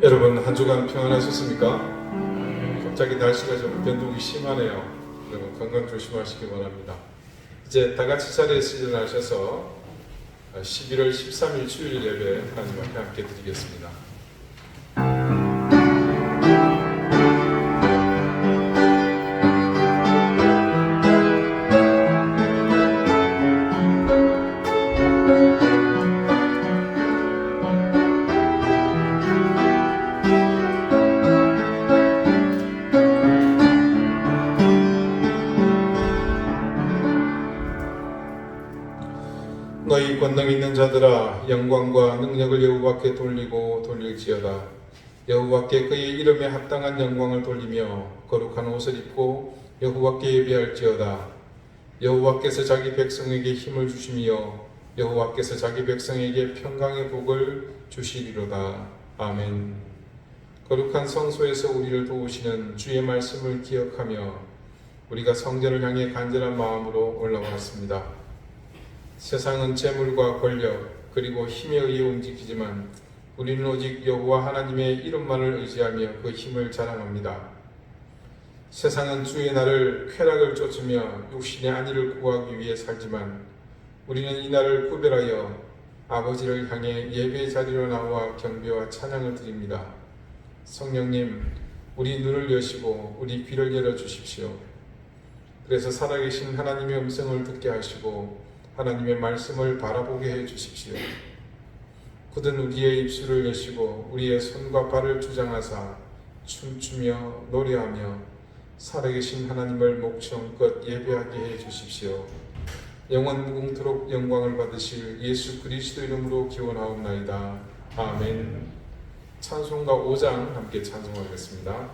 여러분 한 주간 평안하셨습니까? 갑자기 날씨가 좀 변동이 심하네요. 여러분 건강 조심하시기 바랍니다. 이제 다 같이 자리에서 일어나셔서 11월 13일 주일 예배 하나님 앞에 함께 드리겠습니다. 너희 권능 있는 자들아 영광과 능력을 여호와께 돌리고 돌릴지어다. 여호와께 그의 이름에 합당한 영광을 돌리며 거룩한 옷을 입고 여호와께 예배할지어다. 여호와께서 자기 백성에게 힘을 주시며 여호와께서 자기 백성에게 평강의 복을 주시리로다. 아멘. 거룩한 성소에서 우리를 도우시는 주의 말씀을 기억하며 우리가 성전을 향해 간절한 마음으로 올라왔습니다. 세상은 재물과 권력 그리고 힘에 의해 움직이지만 우리는 오직 여호와 하나님의 이름만을 의지하며 그 힘을 자랑합니다. 세상은 주의 날을 쾌락을 쫓으며 육신의 안위를 구하기 위해 살지만 우리는 이 날을 구별하여 아버지를 향해 예배의 자리로 나와 경배와 찬양을 드립니다. 성령님, 우리 눈을 여시고 우리 귀를 열어주십시오. 그래서 살아계신 하나님의 음성을 듣게 하시고 하나님의 말씀을 바라보게 해 주십시오. 굳은 우리의 입술을 여시고 우리의 손과 발을 주장하사 춤추며 노래하며 살아계신 하나님을 목청껏 예배하게 해 주십시오. 영원 무궁토록 영광을 받으실 예수 그리스도 이름으로 기원하옵나이다. 아멘. 찬송가 5장 함께 찬송하겠습니다.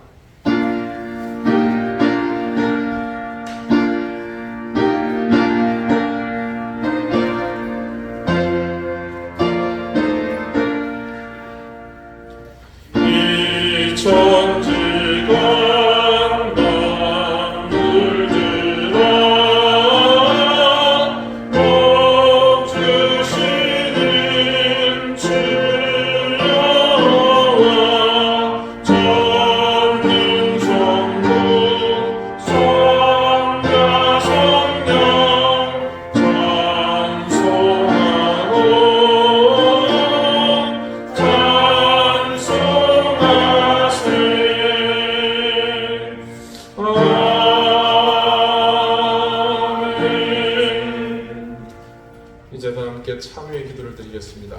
이제 다 함께 참여의 기도를 드리겠습니다.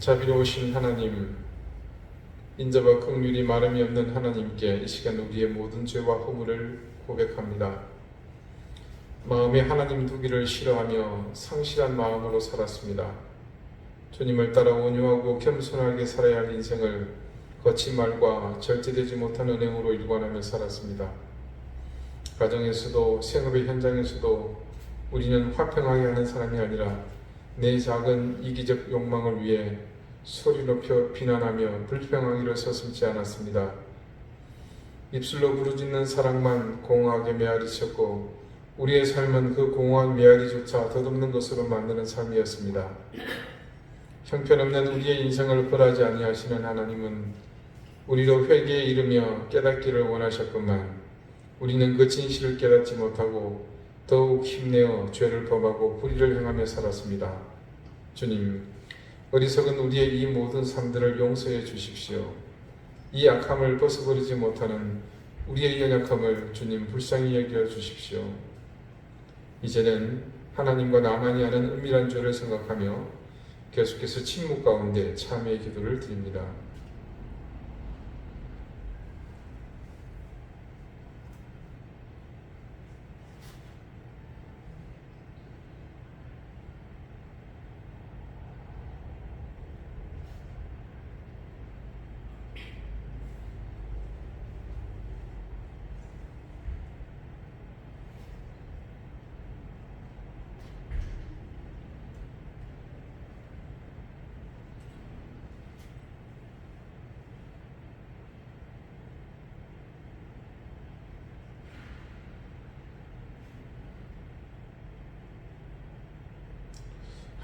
자비로우신 하나님, 인자와 긍휼이 마름이 없는 하나님께 이 시간 우리의 모든 죄와 허물을 고백합니다. 마음에 하나님 두기를 싫어하며 상실한 마음으로 살았습니다. 주님을 따라 온유하고 겸손하게 살아야 할 인생을 거친 말과 절제되지 못한 은행으로 일관하며 살았습니다. 가정에서도 생업의 현장에서도 우리는 화평하게 하는 사람이 아니라 내 작은 이기적 욕망을 위해 소리 높여 비난하며 불평하기를 서슴지 않았습니다. 입술로 부르짖는 사랑만 공허하게 메아리쳤고 우리의 삶은 그 공허한 메아리조차 덧없는 것으로 만드는 삶이었습니다. 형편없는 우리의 인생을 벌하지 아니하시는 하나님은 우리로 회개에 이르며 깨닫기를 원하셨건만 우리는 그 진실을 깨닫지 못하고 더욱 힘내어 죄를 범하고 불의를 행하며 살았습니다. 주님, 어리석은 우리의 이 모든 삶들을 용서해 주십시오. 이 악함을 벗어버리지 못하는 우리의 연약함을 주님 불쌍히 여겨 주십시오. 이제는 하나님과 나만이 하는 은밀한 죄를 생각하며 계속해서 침묵 가운데 참회의 기도를 드립니다.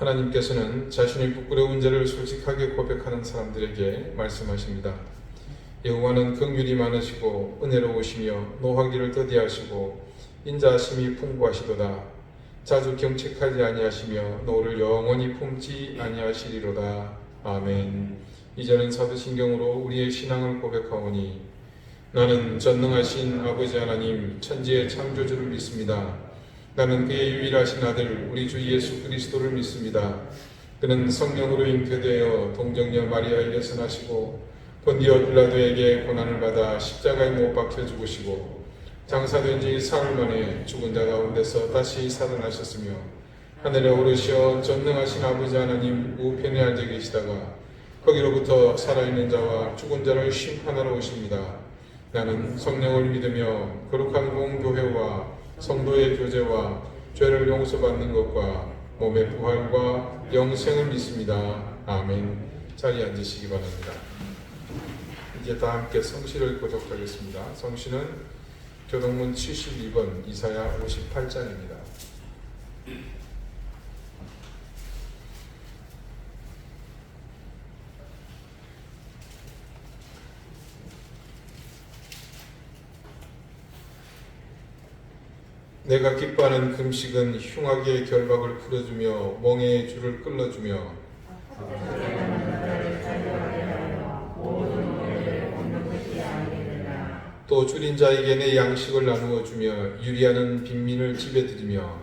하나님께서는 자신의 부끄러운 죄를 솔직하게 고백하는 사람들에게 말씀하십니다. 여호와는 긍휼이 많으시고 은혜로우시며 노하기를 더디하시고 인자하심이 풍부하시도다. 자주 경책하지 아니하시며 노를 영원히 품지 아니하시리로다. 아멘. 이제는 사도신경으로 우리의 신앙을 고백하오니 나는 전능하신 아버지 하나님 천지의 창조주를 믿습니다. 나는 그의 유일하신 아들 우리 주 예수 그리스도를 믿습니다. 그는 성령으로 잉태되어 동정녀 마리아에게서 나시고 본디오 빌라도에게 고난을 받아 십자가에 못 박혀 죽으시고 장사된 지 사흘 만에 죽은 자 가운데서 다시 살아나셨으며 하늘에 오르시어 전능하신 아버지 하나님 우편에 앉아 계시다가 거기로부터 살아있는 자와 죽은 자를 심판하러 오십니다. 나는 성령을 믿으며 거룩한 공교회와 성도의 교제와 죄를 용서받는 것과 몸의 부활과 영생을 믿습니다. 아멘. 자리에 앉으시기 바랍니다. 이제 다 함께 성시를 고독하겠습니다. 성시는 교동문 72번 이사야 58장입니다. 내가 기뻐하는 금식은 흉악의 결박을 풀어주며 멍에의 줄을 끌어주며 또 줄인 자에게 내 양식을 나누어 주며 유리하는 빈민을 집에 들이며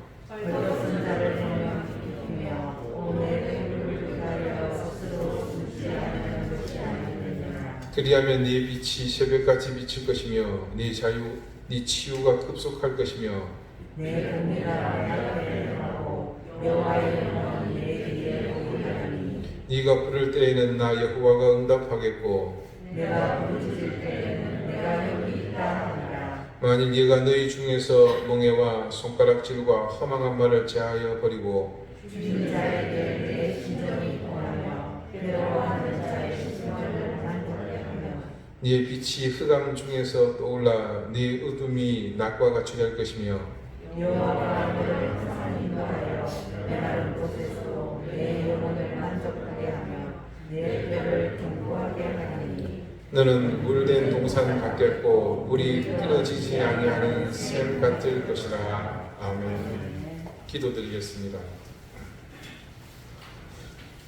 그리하면 네 빛이 새벽같이 비칠 것이며 네 치유가 급속할 것이며 내 공의가 나를 하고 여호와의 영광이 내 길에 오르리니 네가 부를 때에는 나 여호와가 응답하겠고 내가 부르짖을 때에는 내가 여기 있다 하리라. 만일 네가 너희 중에서 멍에와 손가락질과 허망한 말을 제하여 버리고 주인 자에게 내 심정이 통하며 괴로워하는 자의 심정을 만족하게 하며 네 빛이 흑암 중에서 떠올라 네 어둠이 낮과 같이 될 것이며 여호와가 너를 항상 인도하여 메마른 곳에서 내 영혼을 만족하게 하며 내 뼈를 견고하게 하나니 너는 물된 동산 같겠고 물이 끊어지지 아니하는 샘 같을 것이라. 아멘. 기도드리겠습니다.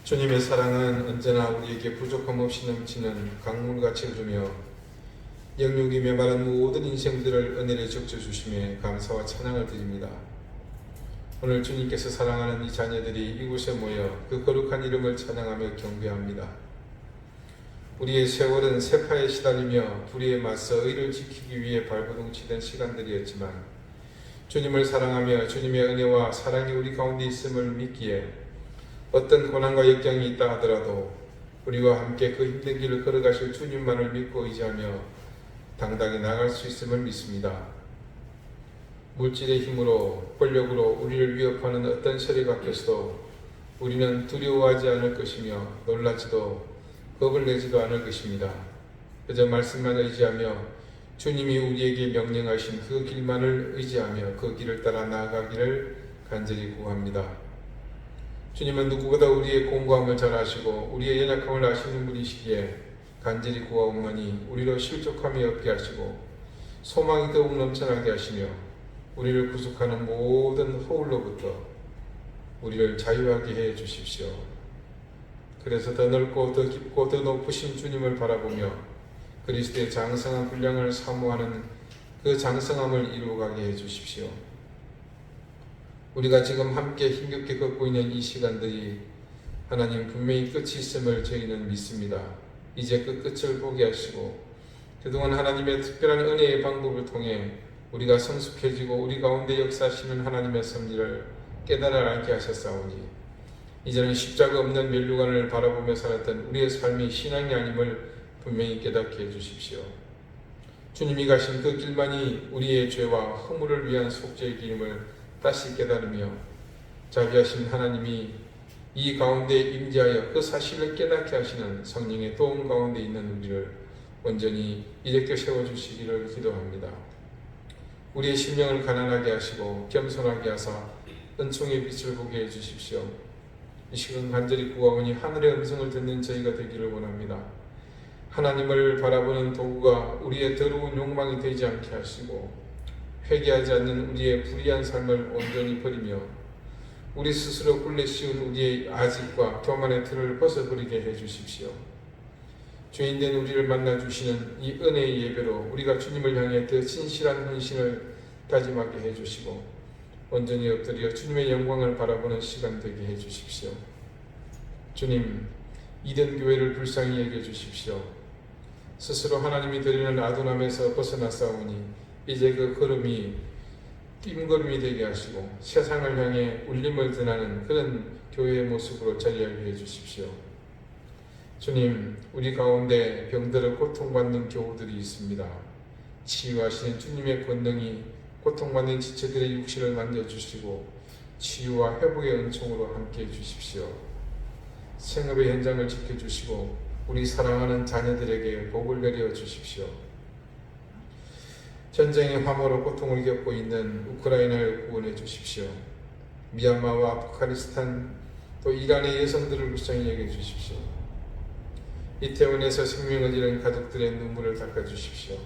주님의 사랑은 언제나 우리에게 부족함 없이 넘치는 강물같이 흐르며 영육이 메마른 모든 인생들을 은혜를 적셔주심에 감사와 찬양을 드립니다. 오늘 주님께서 사랑하는 이 자녀들이 이곳에 모여 그 거룩한 이름을 찬양하며 경배합니다. 우리의 세월은 세파에 시달리며 불의에 맞서 의를 지키기 위해 발버둥치던 시간들이었지만 주님을 사랑하며 주님의 은혜와 사랑이 우리 가운데 있음을 믿기에 어떤 고난과 역경이 있다 하더라도 우리와 함께 그 힘든 길을 걸어가실 주님만을 믿고 의지하며 당당히 나갈 수 있음을 믿습니다. 물질의 힘으로 권력으로 우리를 위협하는 어떤 세력 앞에서도 우리는 두려워하지 않을 것이며 놀라지도 겁을 내지도 않을 것입니다. 그저 말씀만 의지하며 주님이 우리에게 명령하신 그 길만을 의지하며 그 길을 따라 나아가기를 간절히 구합니다. 주님은 누구보다 우리의 공고함을 잘 아시고 우리의 연약함을 아시는 분이시기에 간절히 구하옵나니 우리로 실족함이 없게 하시고 소망이 더욱 넘쳐나게 하시며 우리를 구속하는 모든 허울로부터 우리를 자유하게 해 주십시오. 그래서 더 넓고 더 깊고 더 높으신 주님을 바라보며 그리스도의 장성한 분량을 사모하는 그 장성함을 이루어가게 해 주십시오. 우리가 지금 함께 힘겹게 걷고 있는 이 시간들이 하나님 분명히 끝이 있음을 저희는 믿습니다. 이제 그 끝을 보게 하시고 그동안 하나님의 특별한 은혜의 방법을 통해 우리가 성숙해지고 우리 가운데 역사하시는 하나님의 섭리를 깨달아 알게 하셨사오니 이제는 십자가 없는 면류관을 바라보며 살았던 우리의 삶이 신앙이 아님을 분명히 깨닫게 해주십시오. 주님이 가신 그 길만이 우리의 죄와 허물을 위한 속죄의 길임을 다시 깨달으며 자비하신 하나님이 이 가운데 임재하여 그 사실을 깨닫게 하시는 성령의 도움 가운데 있는 우리를 온전히 일으켜 세워주시기를 기도합니다. 우리의 심령을 가난하게 하시고 겸손하게 하사 은총의 빛을 보게 해주십시오. 이 시간 간절히 구하오니 하늘의 음성을 듣는 저희가 되기를 원합니다. 하나님을 바라보는 도구가 우리의 더러운 욕망이 되지 않게 하시고 회개하지 않는 우리의 불의한 삶을 온전히 버리며 우리 스스로 굴레 씌운 우리의 아집과 교만의 틀을 벗어버리게 해주십시오. 죄인된 우리를 만나주시는 이 은혜의 예배로 우리가 주님을 향해 더 진실한 헌신을 다짐하게 해주시고 온전히 엎드려 주님의 영광을 바라보는 시간 되게 해주십시오. 주님, 이든 교회를 불쌍히 여겨주십시오. 스스로 하나님이 드리는 아둔함에서 벗어났사오니 이제 그 걸음이 뜀걸음이 되게 하시고 세상을 향해 울림을 전하는 그런 교회의 모습으로 자리하게 해주십시오. 주님, 우리 가운데 병들어 고통받는 교우들이 있습니다. 치유하시는 주님의 권능이 고통받는 지체들의 육신을 만져주시고 치유와 회복의 은총으로 함께해 주십시오. 생업의 현장을 지켜주시고 우리 사랑하는 자녀들에게 복을 내려 주십시오. 전쟁의 화모로 고통을 겪고 있는 우크라이나를 구원해 주십시오. 미얀마와 아프가니스탄 또 이란의 여성들을 불쌍히 여겨 주십시오. 이태원에서 생명을 잃은 가족들의 눈물을 닦아 주십시오.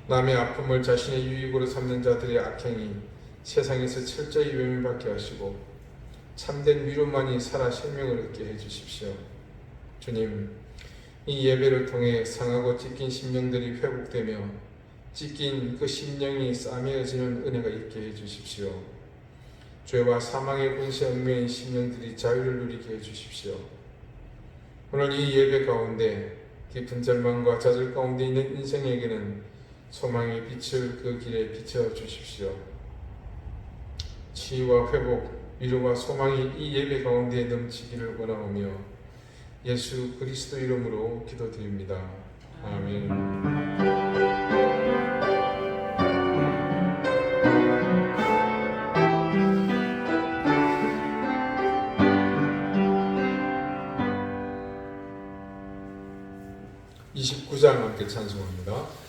남의 아픔을 자신의 유익으로 삼는 자들의 악행이 세상에서 철저히 외면받게 하시고 참된 위로만이 살아 생명을 얻게 해주십시오. 주님, 이 예배를 통해 상하고 찢긴 심령들이 회복되며 찢긴 그 심령이 싸매어지는 은혜가 있게 해주십시오. 죄와 사망의 권세 얽매인 심령들이 자유를 누리게 해주십시오. 오늘 이 예배 가운데 깊은 절망과 좌절 가운데 있는 인생에게는 소망의 빛을 그 길에 비춰 주십시오. 치유와 회복, 위로와 소망이 이 예배 가운데 넘치기를 원하오며 예수 그리스도 이름으로 기도드립니다. 아멘. 29장 함께 찬송합니다.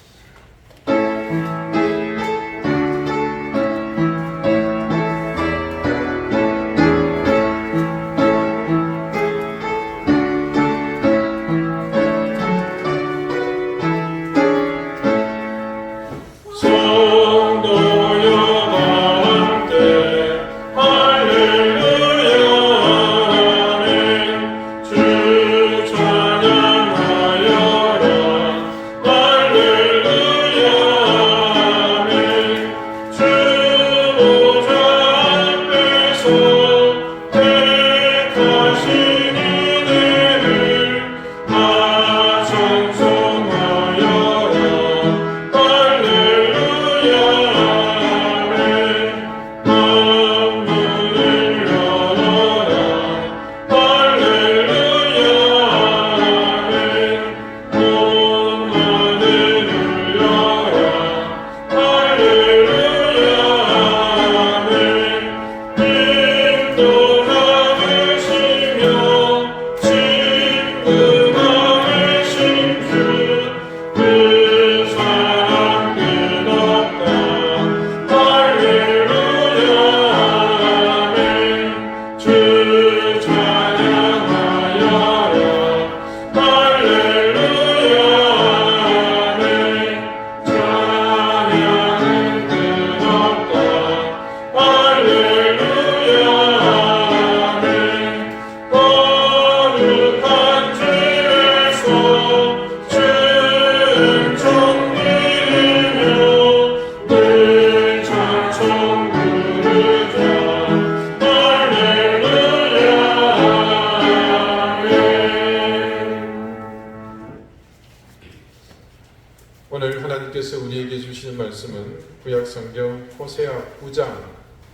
오늘 하나님께서 우리에게 주시는 말씀은 구약성경 호세아 9장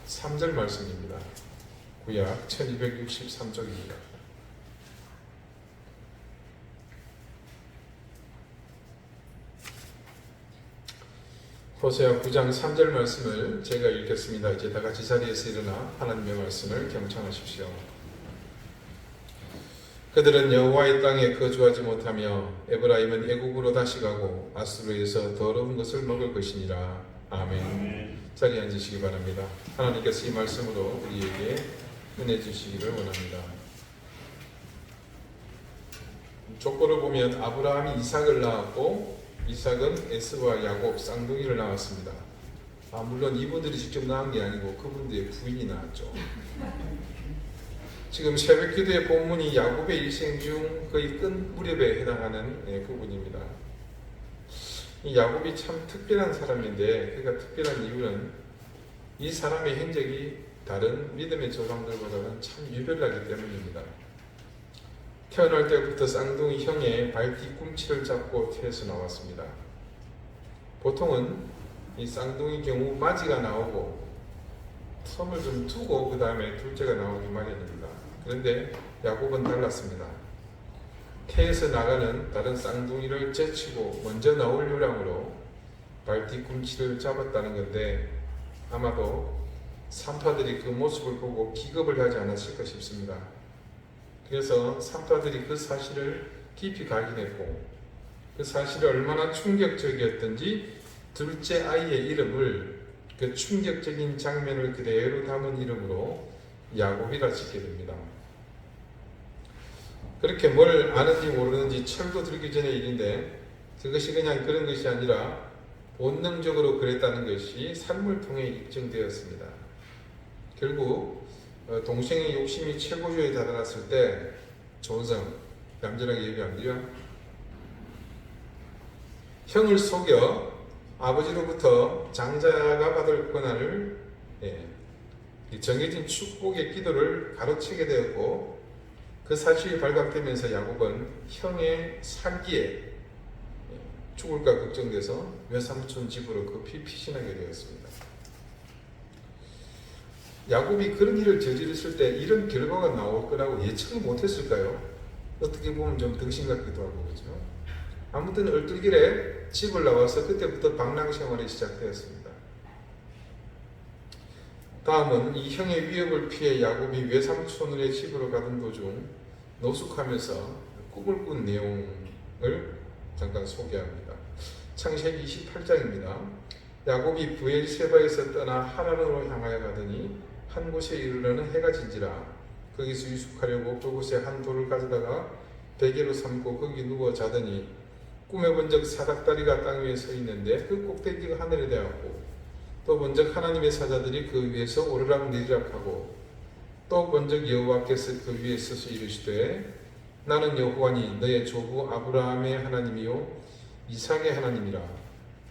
3절 말씀입니다. 구약 1263쪽입니다. 호세아 9장 3절 말씀을 제가 읽겠습니다. 이제 다 같이 자리에서 일어나 하나님의 말씀을 경청하십시오. 그들은 여호와의 땅에 거주하지 못하며 에브라임은 애국으로 다시 가고 아수르에서 더러운 것을 먹을 것이니라. 아멘. 자리에 앉으시기 바랍니다. 하나님께서 이 말씀으로 우리에게 은혜 주시기를 원합니다. 족보를 보면 아브라함이 이삭을 낳았고 이삭은 에스와 야곱 쌍둥이를 낳았습니다. 물론 이분들이 직접 낳은 게 아니고 그분들의 부인이 낳았죠. 지금 새벽 기도의 본문이 야곱의 일생 중 거의 끝 무렵에 해당하는 부분입니다. 이 야곱이 참 특별한 사람인데 그가 특별한 이유는 이 사람의 행적이 다른 믿음의 조상들보다는 참 유별나기 때문입니다. 태어날 때부터 쌍둥이 형의 발 뒤꿈치를 잡고 태어서 나왔습니다. 보통은 이 쌍둥이 경우 맞이가 나오고 텀을 좀 두고 그 다음에 둘째가 나오기 마련입니다. 그런데 야곱은 달랐습니다. 태에서 나가는 다른 쌍둥이를 제치고 먼저 나올 요량으로 발 뒤꿈치를 잡았다는 건데 아마도 산파들이 그 모습을 보고 기겁을 하지 않았을까 싶습니다. 그래서 산파들이 그 사실을 깊이 각인했고 그 사실이 얼마나 충격적이었던지 둘째 아이의 이름을 그 충격적인 장면을 그대로 담은 이름으로 야곱이라 짓게 됩니다. 그렇게 뭘 아는지 모르는지 철도 들기 전의 일인데 그것이 그냥 그런 것이 아니라 본능적으로 그랬다는 것이 삶을 통해 입증되었습니다. 결국 동생의 욕심이 최고조에 다다랐을 때 조성, 얌전하게 얘기 안 드려? 형을 속여 아버지로부터 장자가 받을 권한을 정해진 축복의 기도를 가로채게 되었고 그 사실이 발각되면서 야곱은 형의 살기에 죽을까 걱정돼서 외삼촌 집으로 급히 피신하게 되었습니다. 야곱이 그런 일을 저질렀을 때 이런 결과가 나올 거라고 예측을 못했을까요? 어떻게 보면 좀 등신 같기도 하고 그렇죠. 아무튼 얼떨결에 집을 나와서 그때부터 방랑 생활이 시작되었습니다. 다음은 이 형의 위협을 피해 야곱이 외삼촌의 집으로 가던 도중 노숙하면서 꿈을 꾼 내용을 잠깐 소개합니다. 창세기 28장입니다. 야곱이 브엘세바에서 떠나 하란으로 향하여 가더니 한 곳에 이르러는 해가 진지라 거기서 유숙하려고 그곳에 한 돌을 가져다가 베개로 삼고 거기 누워 자더니 꿈에 본 적 사닥다리가 땅 위에 서 있는데 그 꼭대기가 하늘에 닿았고 또 본 적 하나님의 사자들이 그 위에서 오르락 내리락 하고 또 본 적 여호와께서 그 위에 서서 이르시되 나는 여호와니 너의 조부 아브라함의 하나님이요 이삭의 하나님이라.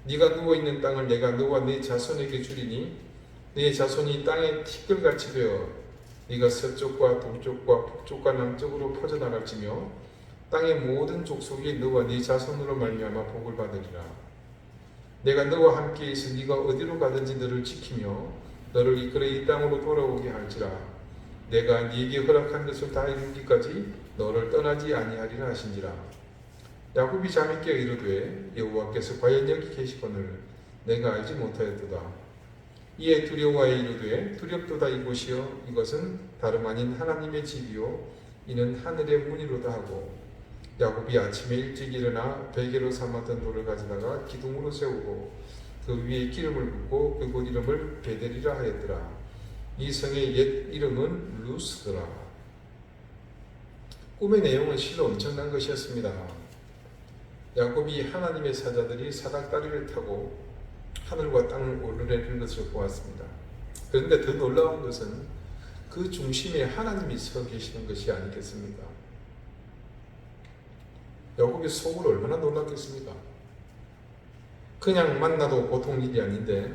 네가 누워있는 땅을 내가 너와 네 자손에게 주리니 네 자손이 땅에 티끌같이 되어 네가 서쪽과 동쪽과 북쪽과 남쪽으로 퍼져나갈지며 땅의 모든 족속이 너와 네 자손으로 말미암아 복을 받으리라. 내가 너와 함께 있어 네가 어디로 가든지 너를 지키며 너를 이끌어 이 땅으로 돌아오게 할지라. 내가 네게 허락한 것을 다 이루기까지 너를 떠나지 아니하리라 하신지라. 야곱이 잠이 깨어 이르되 여호와께서 과연 여기 계시거늘 내가 알지 못하였도다. 이에 두려워하여 이르되 두렵도다 이곳이여 이것은 다름 아닌 하나님의 집이요 이는 하늘의 문이로다 하고 야곱이 아침에 일찍 일어나 베개로 삼았던 돌을 가져다가 기둥으로 세우고 그 위에 기름을 붓고 그곳 이름을 베델이라 하였더라. 이 성의 옛 이름은 루스더라. 꿈의 내용은 실로 엄청난 것이었습니다. 야곱이 하나님의 사자들이 사닥다리를 타고 하늘과 땅을 오르내리는 것을 보았습니다. 그런데 더 놀라운 것은 그 중심에 하나님이 서 계시는 것이 아니겠습니까? 야곱이 속으로 얼마나 놀랐겠습니까? 그냥 만나도 보통 일이 아닌데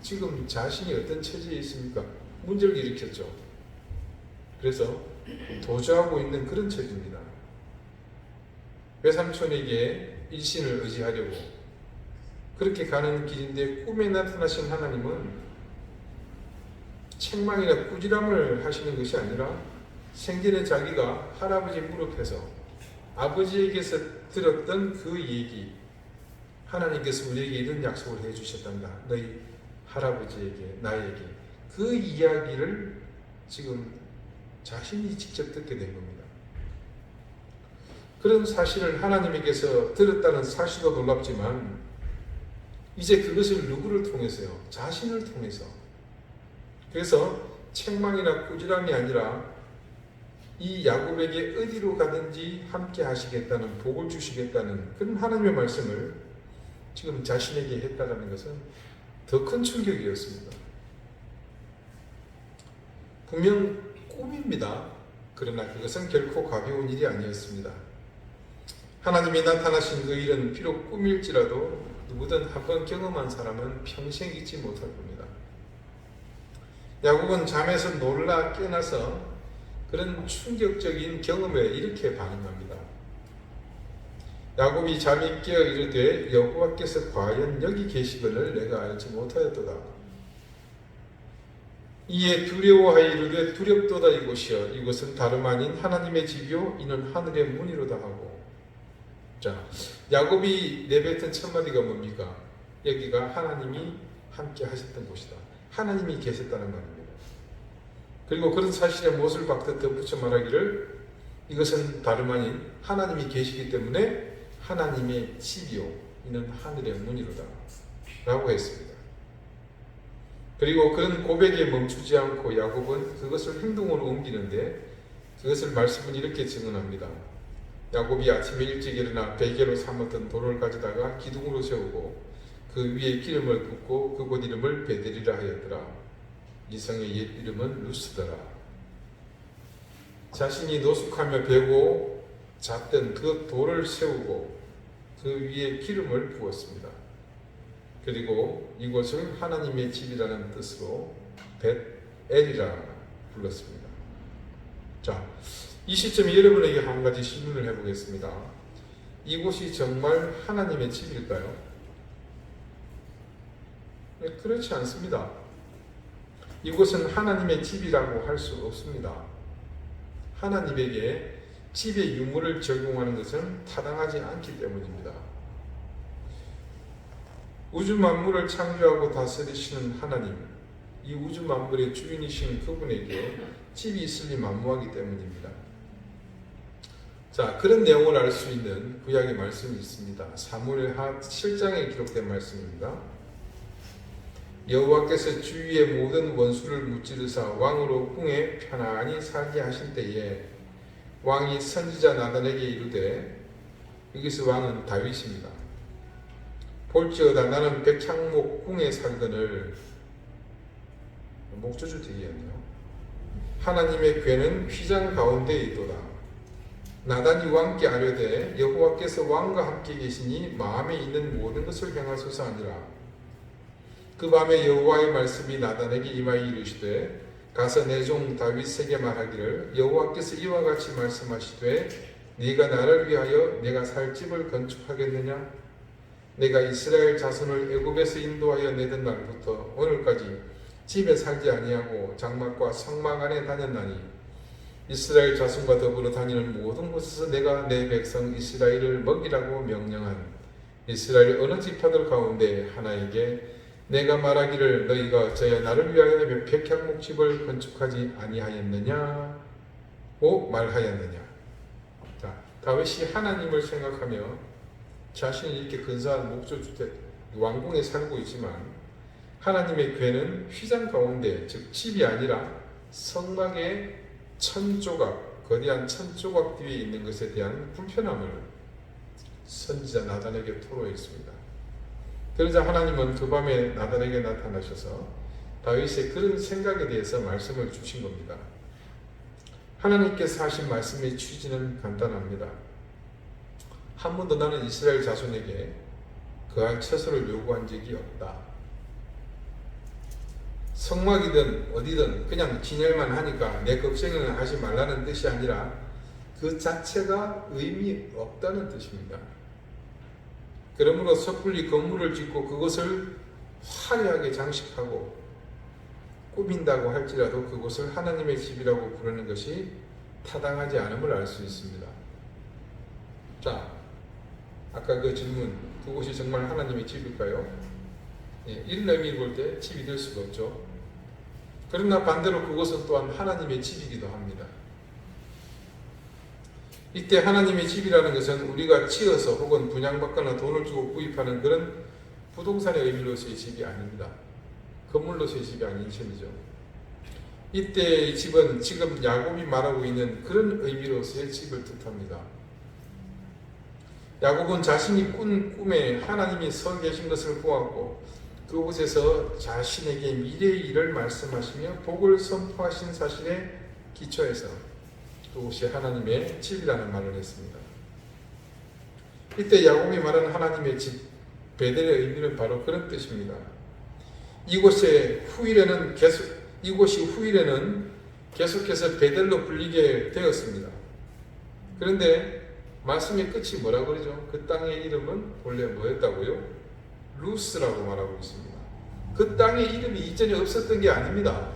지금 자신이 어떤 처지에 있습니까? 문제를 일으켰죠. 그래서 도주하고 있는 그런 처지입니다. 외삼촌에게 일신을 의지하려고 그렇게 가는 길인데 꿈에 나타나신 하나님은 책망이나 꾸지람을 하시는 것이 아니라 생전에 자기가 할아버지 무릎에서 아버지에게서 들었던 그 얘기, 하나님께서 우리에게 이런 약속을 해주셨단다. 너희 할아버지에게, 나에게 그 이야기를 지금 자신이 직접 듣게 된 겁니다. 그런 사실을 하나님에게서 들었다는 사실도 놀랍지만 이제 그것을 누구를 통해서요? 자신을 통해서. 그래서 책망이나 꾸지람이 아니라 이 야곱에게 어디로 가든지 함께 하시겠다는, 복을 주시겠다는 그런 하나님의 말씀을 지금 자신에게 했다는 것은 더 큰 충격이었습니다. 분명 꿈입니다. 그러나 그것은 결코 가벼운 일이 아니었습니다. 하나님이 나타나신 그 일은 비록 꿈일지라도 누구든 한번 경험한 사람은 평생 잊지 못할 겁니다. 야곱은 잠에서 놀라 깨어나서 그런 충격적인 경험에 이렇게 반응합니다. 야곱이 잠이 깨어 이르되 여호와께서 과연 여기 계시거늘 내가 알지 못하였도다. 이에 두려워하여 이르되 두렵도다 이곳이여 이것은 다름 아닌 하나님의 집이요 이는 하늘의 문이로다 하고. 자, 야곱이 내뱉은 첫 마디가 뭡니까? 여기가 하나님이 함께 하셨던 곳이다. 하나님이 계셨다는 말입니다. 그리고 그런 사실에 못을 박듯 덧붙여 말하기를 이것은 다름 아닌 하나님이 계시기 때문에 하나님의 집이요 이는 하늘의 문이로다 라고 했습니다. 그리고 그런 고백에 멈추지 않고 야곱은 그것을 행동으로 옮기는데 그것을 말씀은 이렇게 증언합니다. 야곱이 아침에 일찍 일어나 베개로 삼았던 돌을 가져다가 기둥으로 세우고 그 위에 기름을 붓고 그곳 이름을 베델이라 하였더라. 이성의 옛 이름은 루스더라. 자신이 노숙하며 베고 잤던 그 돌을 세우고 그 위에 기름을 부었습니다. 그리고 이곳을 하나님의 집이라는 뜻으로 벳엘이라 불렀습니다. 자, 이 시점에 여러분에게 한 가지 질문을 해보겠습니다. 이곳이 정말 하나님의 집일까요? 네, 그렇지 않습니다. 이곳은 하나님의 집이라고 할 수 없습니다. 하나님에게 집의 유무를 적용하는 것은 타당하지 않기 때문입니다. 우주 만물을 창조하고 다스리시는 하나님, 이 우주 만물의 주인이신 그분에게 집이 있으니 만무하기 때문입니다. 자, 그런 내용을 알 수 있는 구약의 말씀이 있습니다. 사무엘하 7장에 기록된 말씀입니다. 여호와께서 주위의 모든 원수를 무찌르사 왕으로 궁에 편안히 살게 하신 때에 왕이 선지자 나단에게 이르되, 여기서 왕은 다윗입니다. 볼지어다 나는 백향목 궁에 살거늘, 목조주 되겠네요. 하나님의 궤는 휘장 가운데에 있도다. 나단이 왕께 아뢰되 여호와께서 왕과 함께 계시니 마음에 있는 모든 것을 행하소서 하니라. 그 밤에 여호와의 말씀이 나단에게 임하여 이르시되 가서 내 종 다윗에게 말하기를 여호와께서 이와 같이 말씀하시되 네가 나를 위하여 내가 살 집을 건축하겠느냐? 내가 이스라엘 자손을 애굽에서 인도하여 내던 날부터 오늘까지 집에 살지 아니하고 장막과 성막 안에 다녔나니 이스라엘 자손과 더불어 다니는 모든 곳에서 내가 내 백성 이스라엘을 먹이라고 명령한 이스라엘 어느 지파들 가운데 하나에게 내가 말하기를 너희가 저야 나를 위하여 백향목집을 건축하지 아니하였느냐? 고 말하였느냐? 자, 다윗이 하나님을 생각하며 자신이 이렇게 근사한 목조주택 왕궁에 살고 있지만 하나님의 궤는 휘장 가운데, 즉 집이 아니라 성막의 천조각, 거대한 천조각 뒤에 있는 것에 대한 불편함을 선지자 나단에게 토로했습니다. 그러자 하나님은 그 밤에 나단에게 나타나셔서 다윗의 그런 생각에 대해서 말씀을 주신 겁니다. 하나님께서 하신 말씀의 취지는 간단합니다. 한 번도 나는 이스라엘 자손에게 그할 처소를 요구한 적이 없다. 성막이든 어디든 그냥 진열만 하니까 내 걱정은 하지 말라는 뜻이 아니라 그 자체가 의미 없다는 뜻입니다. 그러므로 섣불리 건물을 짓고 그것을 화려하게 장식하고 꾸민다고 할지라도 그곳을 하나님의 집이라고 부르는 것이 타당하지 않음을 알 수 있습니다. 자, 아까 그 질문, 그곳이 정말 하나님의 집일까요? 예, 이런 의미를 볼 때 집이 될 수가 없죠. 그러나 반대로 그곳은 또한 하나님의 집이기도 합니다. 이때 하나님의 집이라는 것은 우리가 지어서 혹은 분양받거나 돈을 주고 구입하는 그런 부동산의 의미로서의 집이 아닙니다. 건물로서의 집이 아닌 셈이죠. 이때의 집은 지금 야곱이 말하고 있는 그런 의미로서의 집을 뜻합니다. 야곱은 자신이 꾼 꿈에 하나님이 서 계신 것을 보았고 그곳에서 자신에게 미래의 일을 말씀하시며 복을 선포하신 사실에 기초해서 그곳이 하나님의 집이라는 말을 했습니다. 이때 야곱이 말한 하나님의 집, 베델의 의미는 바로 그런 뜻입니다. 이곳이 후일에는 계속해서 베델로 불리게 되었습니다. 그런데 말씀의 끝이 뭐라고 그러죠? 그 땅의 이름은 원래 뭐였다고요? 루스라고 말하고 있습니다. 그 땅의 이름이 이전에 없었던 게 아닙니다.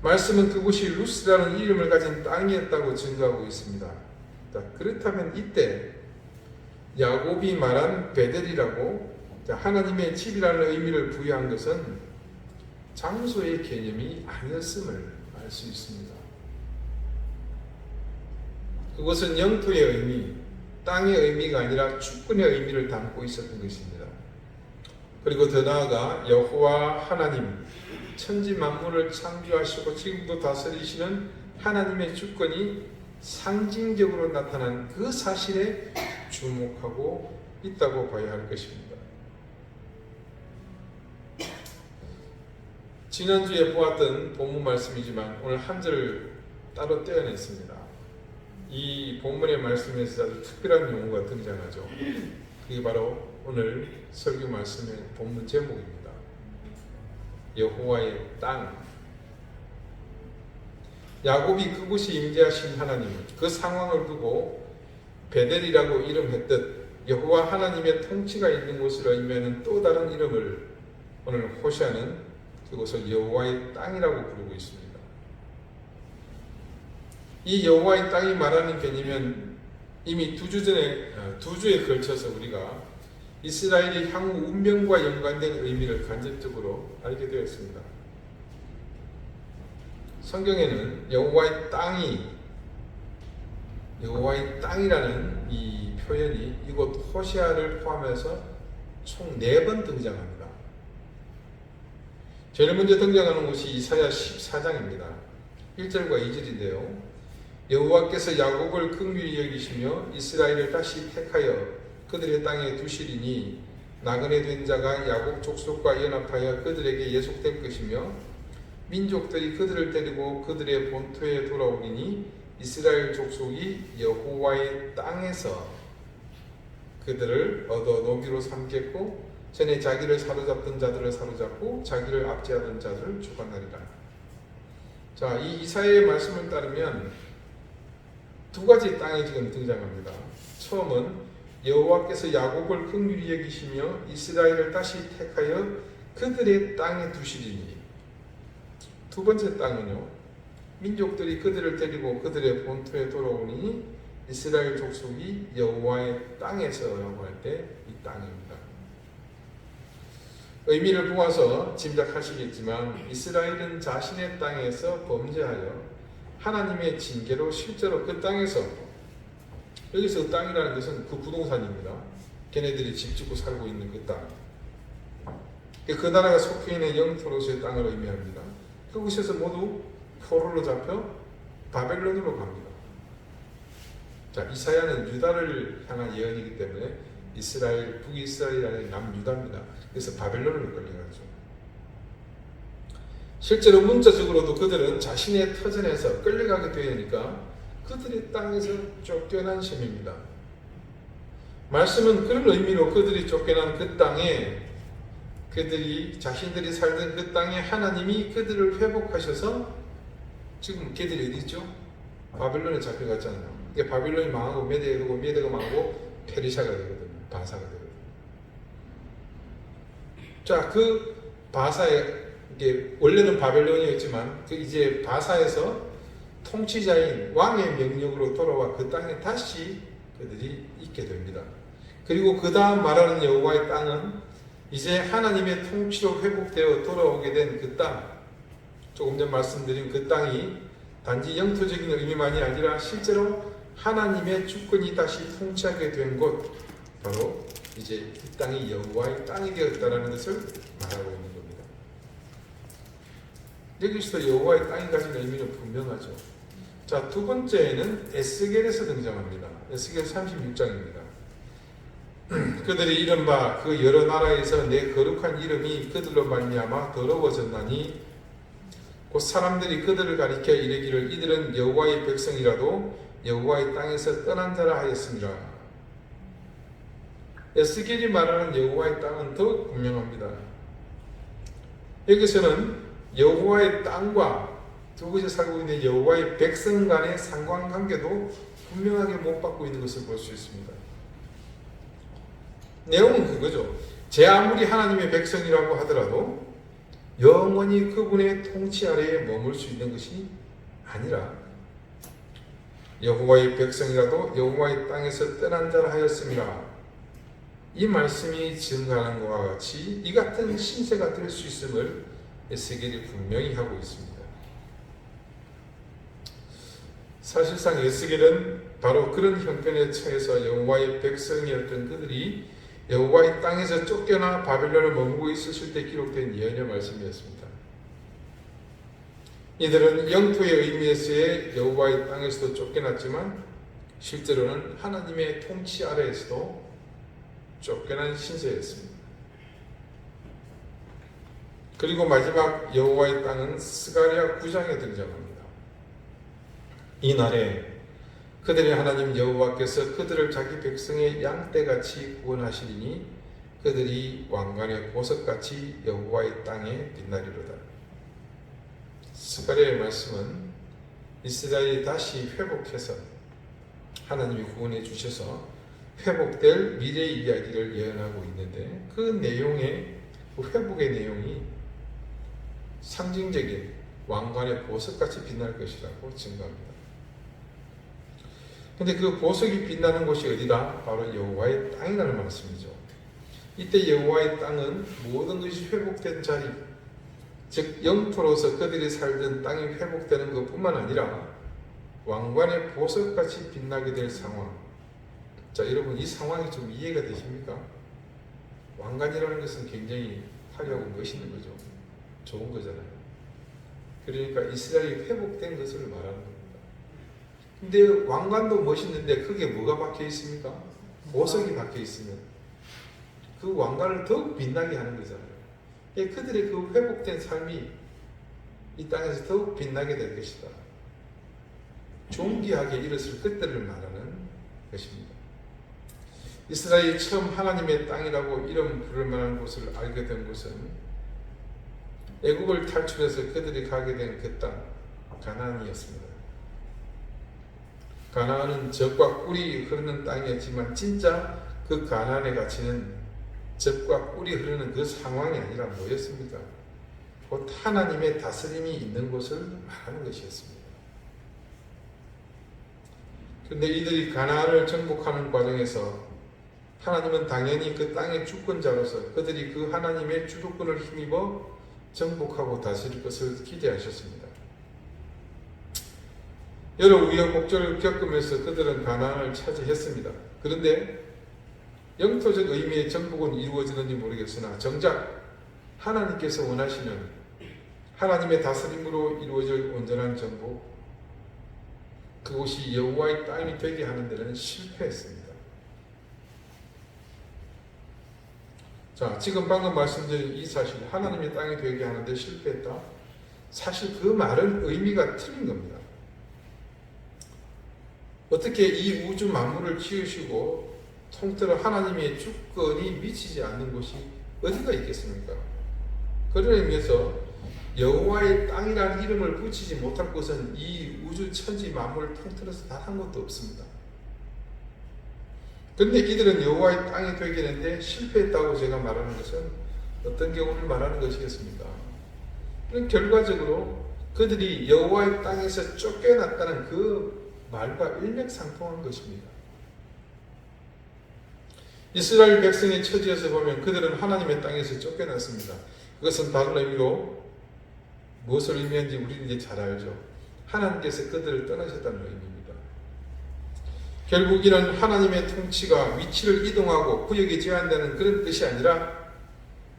말씀은 그곳이 루스라는 이름을 가진 땅이었다고 증거하고 있습니다. 그렇다면 이때 야곱이 말한 베델이라고 하나님의 집이라는 의미를 부여한 것은 장소의 개념이 아니었음을 알 수 있습니다. 그것은 영토의 의미, 땅의 의미가 아니라 주권의 의미를 담고 있었던 것입니다. 그리고 더 나아가 여호와 하나님, 천지 만물을 창조하시고 지금도 다스리시는 하나님의 주권이 상징적으로 나타난 그 사실에 주목하고 있다고 봐야 할 것입니다. 지난주에 보았던 본문 말씀이지만 오늘 한 절을 따로 떼어냈습니다. 이 본문의 말씀에서 아주 특별한 용어가 등장하죠. 그게 바로 오늘 설교 말씀의 본문 제목입니다. 여호와의 땅. 야곱이 그곳이 임재하신 하나님, 그 상황을 두고 베델이라고 이름했듯 여호와 하나님의 통치가 있는 곳을 의미하는 또 다른 이름을 오늘 호시아는 그곳을 여호와의 땅이라고 부르고 있습니다. 이 여호와의 땅이 말하는 개념은 이미 두 주에 걸쳐서 우리가 이스라엘의 향후 운명과 연관된 의미를 간접적으로 알게 되었습니다. 성경에는 여호와의 땅이라는 이 표현이 이곳 호시아를 포함해서 총 4번 등장합니다. 제일 먼저 등장하는 곳이 이사야 14장입니다. 1절과 2절인데요. 여호와께서 야곱을 긍휼히 여기시며 이스라엘을 다시 택하여 그들의 땅에 두시리니 나그네 된 자가 야곱 족속과 연합하여 그들에게 예속될 것이며 민족들이 그들을 데리고 그들의 본토에 돌아오리니 이스라엘 족속이 여호와의 땅에서 그들을 얻어 노비로 삼겠고 전에 자기를 사로잡던 자들을 사로잡고 자기를 압제하던 자들을 주관하리라. 자, 이 이사야의 말씀을 따르면 두 가지 땅이 지금 등장합니다. 처음은 여호와께서 야곱을 긍휼히 여기시며 이스라엘을 다시 택하여 그들의 땅에 두시리니, 두 번째 땅은요, 민족들이 그들을 데리고 그들의 본토에 돌아오니 이스라엘 족속이 여호와의 땅에서라고 할 때 이 땅입니다. 의미를 보아서 짐작하시겠지만 이스라엘은 자신의 땅에서 범죄하여 하나님의 징계로 실제로 그 땅에서, 여기서 땅이라는 것은 그 부동산입니다. 걔네들이 집 짓고 살고 있는 그 땅. 그 나라가 속해 있는 영토로서의 땅을 의미합니다. 그곳에서 모두 포로로 잡혀 바벨론으로 갑니다. 자, 이사야는 유다를 향한 예언이기 때문에 이스라엘, 북이스라엘이 아니라 남유다입니다. 그래서 바벨론으로 끌려가죠. 실제로 문자적으로도 그들은 자신의 터전에서 끌려가게 되니까 그들의 땅에서 쫓겨난 셈입니다. 말씀은 그런 의미로 그들이 쫓겨난 그 땅에, 자신들이 살던 그 땅에 하나님이 그들을 회복하셔서 지금 걔들이 어디 있죠? 바벨론에 잡혀갔잖아요. 이게 바벨론이 망하고 메대가 되고 메대가 망하고 페르시아가 되거든요. 바사가 되거든요. 자, 그 바사에, 이게 원래는 바벨론이었지만 그 이제 바사에서 통치자인 왕의 명령으로 돌아와 그 땅에 다시 그들이 있게 됩니다. 그리고 그 다음 말하는 여호와의 땅은 이제 하나님의 통치로 회복되어 돌아오게 된 그 땅, 조금 전 말씀드린 그 땅이 단지 영토적인 의미만이 아니라 실제로 하나님의 주권이 다시 통치하게 된 곳, 바로 이제 이 땅이 여호와의 땅이 되었다는 것을 말하고 있는 겁니다. 여기서 여호와의 땅이 가진 의미는 분명하죠. 자, 두 번째는 에스겔에서 등장합니다. 에스겔 36장입니다. 그들이 이른바 그 여러 나라에서 내 거룩한 이름이 그들로 말미암아 더러워졌나니 곧 사람들이 그들을 가리켜 이르기를 이들은 여호와의 백성이라도 여호와의 땅에서 떠난 자라 하였습니다. 에스겔이 말하는 여호와의 땅은 더욱 분명합니다. 여기서는 여호와의 땅과 그곳에 살고 있는 여호와의 백성 간의 상관관계도 분명하게 못 받고 있는 것을 볼 수 있습니다. 내용은 그거죠. 제 아무리 하나님의 백성이라고 하더라도 영원히 그분의 통치 아래에 머물 수 있는 것이 아니라 여호와의 백성이라도 여호와의 땅에서 떠난 자라 하였습니다. 이 말씀이 증가하는 것과 같이 이 같은 신세가 될 수 있음을 에스겔이 분명히 하고 있습니다. 사실상 에스겔은 바로 그런 형편에 처해서 여호와의 백성이었던 그들이 여호와의 땅에서 쫓겨나 바벨론에 머물고 있었을 때 기록된 예언의 말씀이었습니다. 이들은 영토의 의미에서의 여호와의 땅에서도 쫓겨났지만 실제로는 하나님의 통치 아래에서도 쫓겨난 신세였습니다. 그리고 마지막 여호와의 땅은 스가랴 9장에 등장합니다. 이날에 그들의 하나님 여호와께서 그들을 자기 백성의 양떼같이 구원하시리니 그들이 왕관의 보석같이 여호와의 땅에 빛나리로다. 스가랴의 말씀은 이스라엘이 다시 회복해서 하나님이 구원해 주셔서 회복될 미래의 이야기를 예언하고 있는데 그 내용의 그 회복의 내용이 상징적인 왕관의 보석같이 빛날 것이라고 증거합니다. 근데 그 보석이 빛나는 곳이 어디다? 바로 여호와의 땅이라는 말씀이죠. 이때 여호와의 땅은 모든 것이 회복된 자리, 즉 영토로서 그들이 살던 땅이 회복되는 것뿐만 아니라 왕관의 보석같이 빛나게 될 상황. 자, 여러분 이 상황이 좀 이해가 되십니까? 왕관이라는 것은 굉장히 화려하고 멋있는 거죠. 좋은 거잖아요. 그러니까 이스라엘이 회복된 것을 말하는 겁니다. 근데 왕관도 멋있는데 그게 뭐가 박혀 있습니까? 보석이 박혀 있으면 그 왕관을 더욱 빛나게 하는 거잖아요. 그들의 그 회복된 삶이 이 땅에서 더욱 빛나게 될 것이다. 존귀하게 일었을 그때를 말하는 것입니다. 이스라엘이 처음 하나님의 땅이라고 이름 부를 만한 곳을 알게 된 것은 애국을 탈출해서 그들이 가게 된 그 땅 가나안이었습니다. 가나안은 젖과 꿀이 흐르는 땅이었지만 진짜 그 가나안의 가치는 젖과 꿀이 흐르는 그 상황이 아니라 뭐였습니까? 곧 하나님의 다스림이 있는 곳을 말하는 것이었습니다. 그런데 이들이 가나안을 정복하는 과정에서 하나님은 당연히 그 땅의 주권자로서 그들이 그 하나님의 주도권을 힘입어 정복하고 다스릴 것을 기대하셨습니다. 여러 우여곡절을 겪으면서 그들은 가나안을 차지했습니다. 그런데 영토적 의미의 정복은 이루어지는지 모르겠으나 정작 하나님께서 원하시는 하나님의 다스림으로 이루어질 온전한 정복, 그곳이 여호와의 땅이 되게 하는 데는 실패했습니다. 자, 지금 방금 말씀드린 이 사실, 하나님의 땅이 되게 하는데 실패했다. 사실 그 말은 의미가 틀린 겁니다. 어떻게 이 우주 만물을 지으시고 통틀어 하나님의 주권이 미치지 않는 곳이 어디가 있겠습니까? 그런 의미에서 여호와의 땅이라는 이름을 붙이지 못할 곳은 이 우주 천지 만물을 통틀어서 단 한 곳도 없습니다. 그런데 이들은 여호와의 땅이 되게 되는데 실패했다고 제가 말하는 것은 어떤 경우를 말하는 것이겠습니까? 결과적으로 그들이 여호와의 땅에서 쫓겨났다는 그 말과 일맥상통한 것입니다. 이스라엘 백성의 처지에서 보면 그들은 하나님의 땅에서 쫓겨났습니다. 그것은 다른 의미로 무엇을 의미하는지 우리는 이제 잘 알죠. 하나님께서 그들을 떠나셨다는 의미입니다. 결국 이는 하나님의 통치가 위치를 이동하고 구역이 제한되는 그런 뜻이 아니라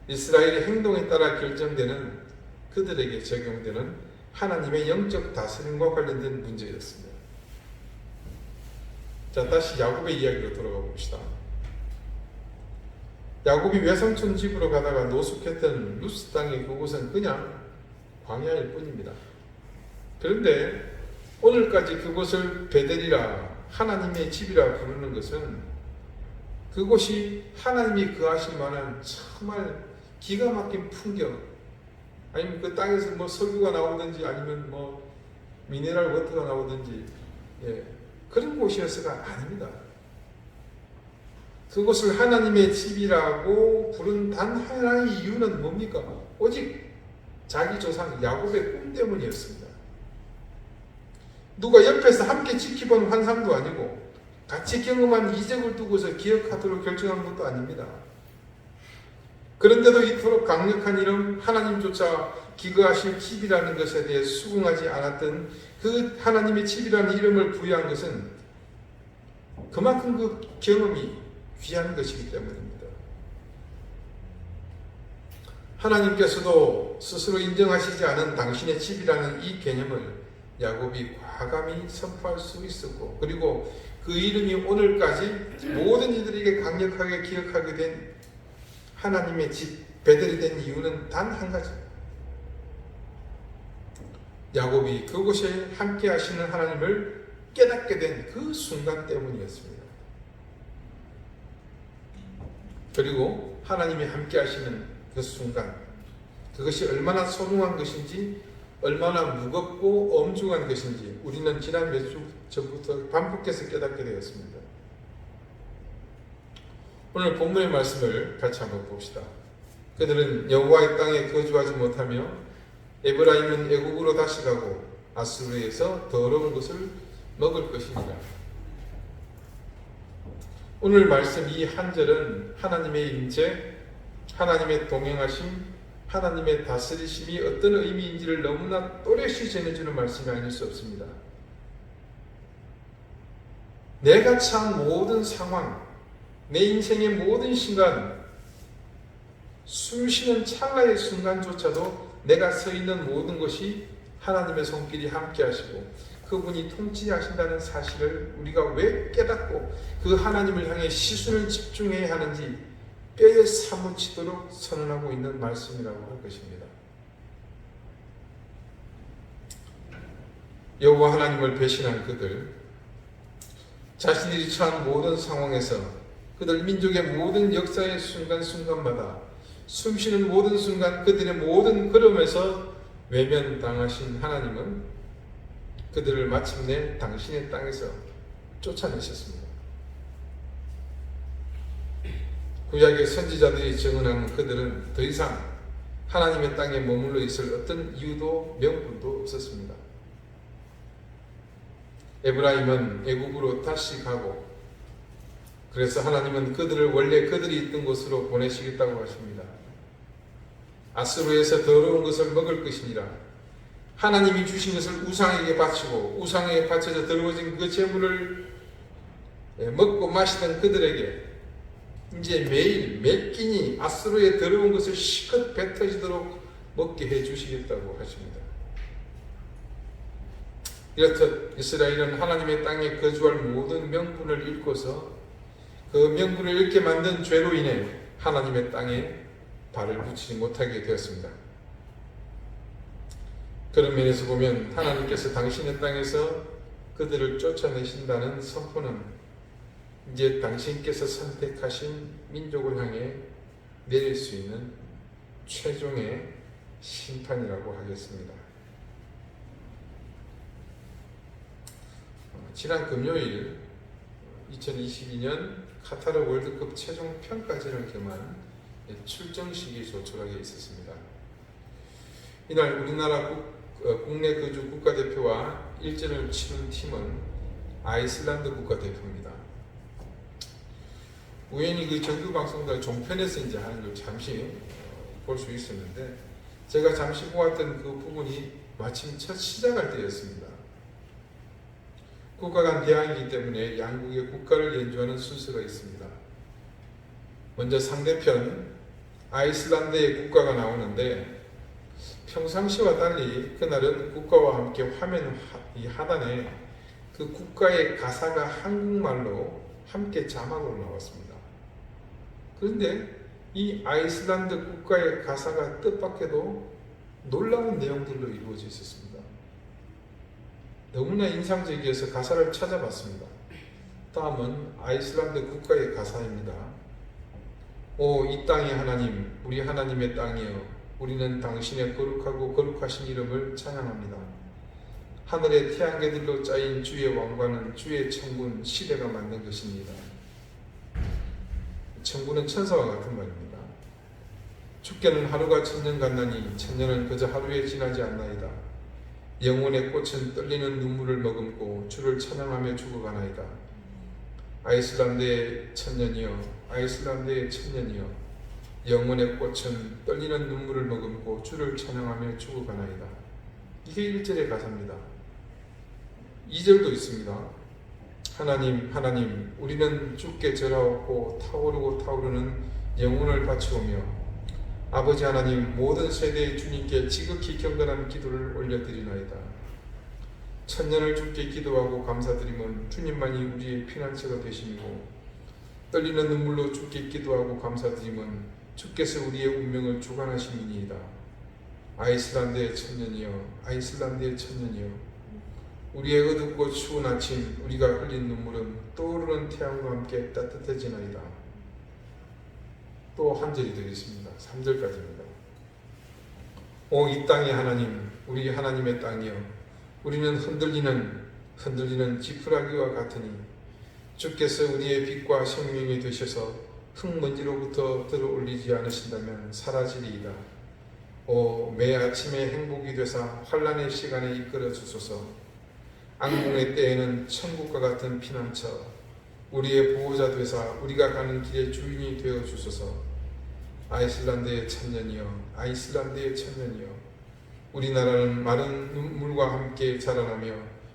이스라엘의 행동에 따라 결정되는 그들에게 적용되는 하나님의 영적 다스림과 관련된 문제였습니다. 자, 다시 야곱의 이야기로 돌아가 봅시다. 야곱이 외삼촌 집으로 가다가 노숙했던 루스 땅의 그곳은 그냥 광야일 뿐입니다. 그런데 오늘까지 그곳을 베델이라 하나님의 집이라 부르는 것은 그곳이 하나님이 거하실 만한 정말 기가 막힌 풍경, 아니면 그 땅에서 뭐 석유가 나오든지 아니면 뭐 미네랄 워터가 나오든지 그런 곳이어서가 아닙니다. 그곳을 하나님의 집이라고 부른 단 하나의 이유는 뭡니까? 오직 자기 조상 야곱의 꿈 때문이었습니다. 누가 옆에서 함께 지켜본 환상도 아니고 같이 경험한 이적을 두고서 기억하도록 결정한 것도 아닙니다. 그런데도 이토록 강력한 이름, 하나님조차 기거하실 집이라는 것에 대해 수긍하지 않았던 그 하나님의 집이라는 이름을 부여한 것은 그만큼 그 경험이 귀한 것이기 때문입니다. 하나님께서도 스스로 인정하시지 않은 당신의 집이라는 이 개념을 야곱이 과감히 선포할 수 있었고, 그리고 그 이름이 오늘까지 모든 이들에게 강력하게 기억하게 된 하나님의 집 베델이 된 이유는 단 한 가지입니다. 야곱이 그곳에 함께 하시는 하나님을 깨닫게 된 그 순간 때문이었습니다. 그리고 하나님이 함께 하시는 그 순간, 그것이 얼마나 소중한 것인지, 얼마나 무겁고 엄중한 것인지 우리는 지난 몇 주 전부터 반복해서 깨닫게 되었습니다. 오늘 본문의 말씀을 같이 한번 봅시다. 그들은 여호와의 땅에 거주하지 못하며 에브라임은 애국으로 다시 가고 아수르에서 더러운 것을 먹을 것이니라. 오늘 말씀 이 한 절은 하나님의 임재, 하나님의 동행하심, 하나님의 다스리심이 어떤 의미인지를 너무나 또렷이 전해주는 말씀이 아닐 수 없습니다. 내가 처한 모든 상황, 내 인생의 모든 순간, 숨 쉬는 찰나의 순간조차도 내가 서 있는 모든 것이 하나님의 손길이 함께 하시고 그분이 통치하신다는 사실을 우리가 왜 깨닫고 그 하나님을 향해 시선을 집중해야 하는지 뼈에 사무치도록 선언하고 있는 말씀이라고 할 것입니다. 여호와 하나님을 배신한 그들, 자신들이 처한 모든 상황에서 그들 민족의 모든 역사의 순간순간마다 숨쉬는 모든 순간 그들의 모든 걸음에서 외면당하신 하나님은 그들을 마침내 당신의 땅에서 쫓아내셨습니다. 구약의 선지자들이 증언한 그들은 더 이상 하나님의 땅에 머물러 있을 어떤 이유도 명분도 없었습니다. 에브라임은 애국으로 다시 가고, 그래서 하나님은 그들을 원래 그들이 있던 곳으로 보내시겠다고 하십니다. 아수르에서 더러운 것을 먹을 것이니라. 하나님이 주신 것을 우상에게 바치고 우상에게 바쳐져 더러워진 그 재물을 먹고 마시던 그들에게 이제 매일 매 끼니 아수르의 더러운 것을 실컷 뱉어지도록 먹게 해주시겠다고 하십니다. 이렇듯 이스라엘은 하나님의 땅에 거주할 모든 명분을 잃고서 그 명분을 잃게 만든 죄로 인해 하나님의 땅에 발을 붙이지 못하게 되었습니다. 그런 면에서 보면 하나님께서 당신의 땅에서 그들을 쫓아내신다는 선포는 이제 당신께서 선택하신 민족을 향해 내릴 수 있는 최종의 심판이라고 하겠습니다. 지난 금요일 2022년 카타르 월드컵 최종 평가전을 겸한 출정식이 조촐하게 있었습니다. 이날 우리나라 국내 거주 국가대표와 일전을 치른 팀은 아이슬란드 국가대표입니다. 우연히 그 정규방송들 종편에서 이제 하는 걸 잠시 볼 수 있었는데, 제가 잠시 보았던 그 부분이 마침 첫 시작할 때였습니다. 국가 간 대항이기 때문에 양국의 국가를 연주하는 순서가 있습니다. 먼저 상대편 아이슬란드의 국가가 나오는데 평상시와 달리 그날은 국가와 함께 화면 이 하단에 그 국가의 가사가 한국말로 함께 자막으로 나왔습니다. 그런데 이 아이슬란드 국가의 가사가 뜻밖에도 놀라운 내용들로 이루어져 있었습니다. 너무나 인상적이어서 가사를 찾아봤습니다. 다음은 아이슬란드 국가의 가사입니다. 오, 이 땅의 하나님, 우리 하나님의 땅이여, 우리는 당신의 거룩하고 거룩하신 이름을 찬양합니다. 하늘의 태양계들로 짜인 주의 왕관은 주의 천군 시대가 만든 것입니다. 천군은 천사와 같은 말입니다. 주께는 하루가 천년 같나니 천년은 그저 하루에 지나지 않나이다. 영혼의 꽃은 떨리는 눈물을 머금고 주를 찬양하며 죽어가나이다. 아이슬란드의 천년이여, 아이슬란드의 천년이여, 영혼의 꽃은 떨리는 눈물을 머금고 주를 찬양하며 죽어가나이다. 이게 1절의 가사입니다. 2절도 있습니다. 하나님, 하나님, 우리는 주께 절하옵고 타오르고 타오르는 영혼을 바치오며 아버지 하나님, 모든 세대의 주님께 지극히 경건한 기도를 올려드리나이다. 천년을 주께 기도하고 감사드림은 주님만이 우리의 피난처가 되심이고 떨리는 눈물로 주께 기도하고 감사드림은 주께서 우리의 운명을 주관하심이니이다. 아이슬란드의 천년이여, 아이슬란드의 천년이여, 우리의 어둡고 추운 아침 우리가 흘린 눈물은 떠오르는 태양과 함께 따뜻해지나이다. 또 한 절이 되겠습니다. 3절까지입니다. 오, 이 땅의 하나님, 우리 하나님의 땅이여, 우리는 흔들리는 지푸라기와 같으니 주께서 우리의 빛과 생명이 되셔서 흙먼지로부터 들어올리지 않으신다면 사라지리이다. 오, 매 아침에 행복이 되사 환난의 시간에 이끌어 주소서. 악몽의 때에는 천국과 같은 피난처, 우리의 보호자 되사 우리가 가는 길의 주인이 되어 주소서. 아이슬란드의 천년이여, 아이슬란드의 천년이여, 우리나라는 마른 눈물과 함께 자라나며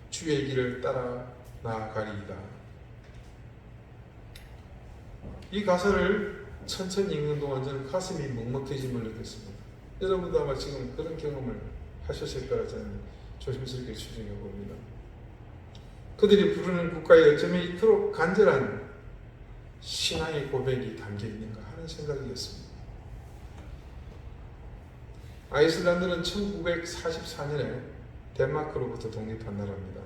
주의 길을 따라 나아가리이다. 이 가사를 천천히 읽는 동안 저는 가슴이 먹먹해짐을 느꼈습니다. 여러분도 아마 지금 그런 경험을 하셨을 거라 저는 조심스럽게 추정해 봅니다. 그들이 부르는 국가에 어쩌면 이토록 간절한 신앙의 고백이 담겨 있는가 하는 생각이었습니다. 아이슬란드는 1944년에 덴마크로부터 독립한 나라입니다.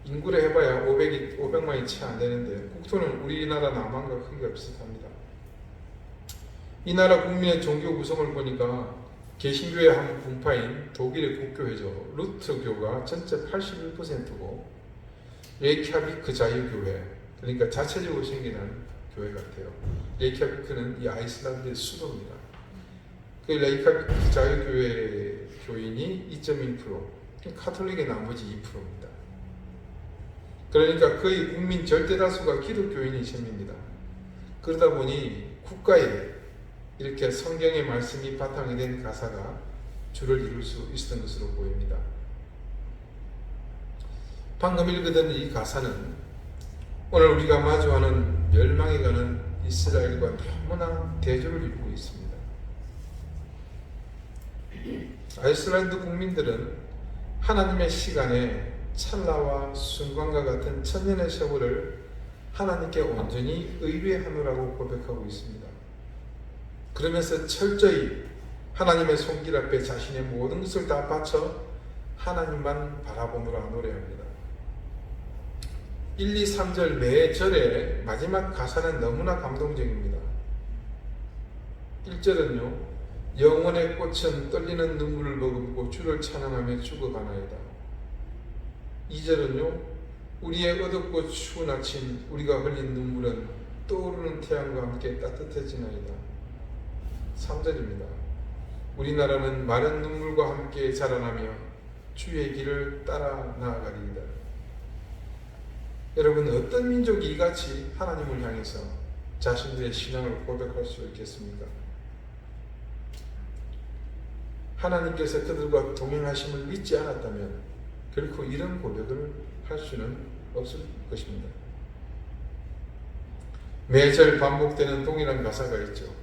인구를 해봐야 500만이 채 안 되는데 국토는 우리나라 남한과 크기가 비슷합니다. 이 나라 국민의 종교 구성을 보니까 개신교의 한 분파인 독일의 국교회죠. 루트교가 전체 81%고 레이캬비크 자유교회, 그러니까 자체적으로 생기는 교회 같아요. 레이캬비크는 이 아이슬란드의 수도입니다. 그 레이캬비크 자유교회 교인이 2.1%, 카톨릭의 나머지 2%입니다. 그러니까 거의 국민 절대다수가 기독교인이 셈입니다. 그러다 보니 국가에 이렇게 성경의 말씀이 바탕이 된 가사가 주를 이룰 수 있었던 것으로 보입니다. 방금 읽었던 이 가사는 오늘 우리가 마주하는 멸망에 가는 이스라엘과 너무나 대조를 이루고 있습니다. 아이슬란드 국민들은 하나님의 시간에 찰나와 순간과 같은 천년의 세월을 하나님께 온전히 의뢰하노라고 고백하고 있습니다. 그러면서 철저히 하나님의 손길 앞에 자신의 모든 것을 다 바쳐 하나님만 바라보느라 노래합니다. 1, 2, 3절 매 절의 마지막 가사는 너무나 감동적입니다. 1절은요, 영혼의 꽃은 떨리는 눈물을 머금고 주를 찬양하며 죽어가나이다. 2절은요, 우리의 어둡고 추운 아침 우리가 흘린 눈물은 떠오르는 태양과 함께 따뜻해지나이다. 3절입니다. 우리나라는 마른 눈물과 함께 자라나며 주의 길을 따라 나아가리이다. 여러분, 어떤 민족이 이같이 하나님을 향해서 자신들의 신앙을 고백할 수 있겠습니까? 하나님께서 그들과 동행하심을 믿지 않았다면 결코 이런 고백을 할 수는 없을 것입니다. 매절 반복되는 동일한 가사가 있죠.